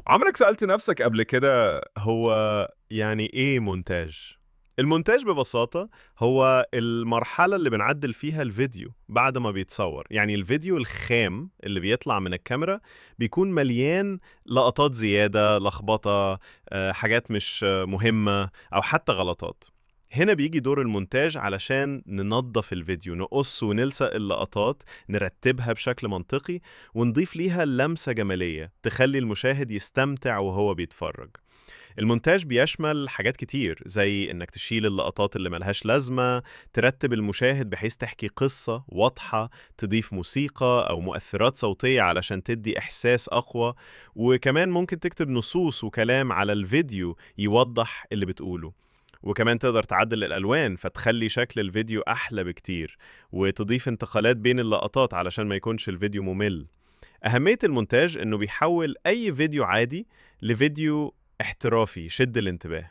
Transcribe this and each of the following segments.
عمرك سألت نفسك قبل كده هو يعني إيه مونتاج؟ المونتاج ببساطة هو المرحلة اللي بنعدل فيها الفيديو بعد ما بيتصور، يعني الفيديو الخام اللي بيطلع من الكاميرا بيكون مليان لقطات زيادة، لخبطة، حاجات مش مهمة أو حتى غلطات. هنا بيجي دور المونتاج علشان ننظف الفيديو، نقص ونلصق اللقطات، نرتبها بشكل منطقي ونضيف ليها لمسة جمالية تخلي المشاهد يستمتع وهو بيتفرج. المونتاج بيشمل حاجات كتير زي إنك تشيل اللقطات اللي ملهاش لازمة، ترتب المشاهد بحيث تحكي قصة واضحة، تضيف موسيقى أو مؤثرات صوتية علشان تدي إحساس أقوى، وكمان ممكن تكتب نصوص وكلام على الفيديو يوضح اللي بتقوله. وكمان تقدر تعدل الألوان فتخلي شكل الفيديو أحلى بكتير، وتضيف انتقالات بين اللقطات علشان ما يكونش الفيديو ممل. أهمية المونتاج إنه بيحول أي فيديو عادي لفيديو احترافي يشد الانتباه.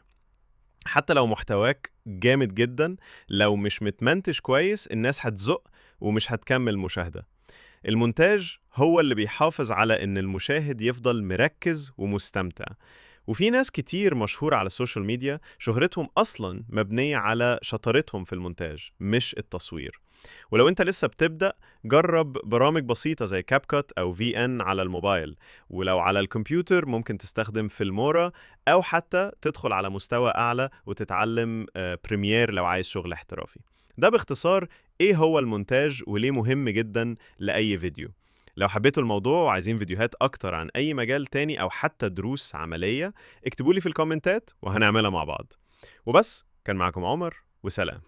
حتى لو محتواك جامد جدا، لو مش متمنتج كويس الناس هتزق ومش هتكمل مشاهدة. المونتاج هو اللي بيحافظ على إن المشاهد يفضل مركز ومستمتع. وفي ناس كتير مشهورة على السوشيال ميديا شهرتهم أصلا مبنية على شطارتهم في المونتاج مش التصوير. ولو انت لسه بتبدأ، جرب برامج بسيطة زي كاب كات أو في ان على الموبايل. ولو على الكمبيوتر ممكن تستخدم فيلمورا، أو حتى تدخل على مستوى أعلى وتتعلم بريمير لو عايز شغل احترافي. ده باختصار ايه هو المونتاج وليه مهم جدا لأي فيديو. لو حبيتوا الموضوع وعايزين فيديوهات أكتر عن أي مجال تاني أو حتى دروس عملية، اكتبولي في الكومنتات وهنعملها مع بعض. وبس، كان معكم عمر، وسلام.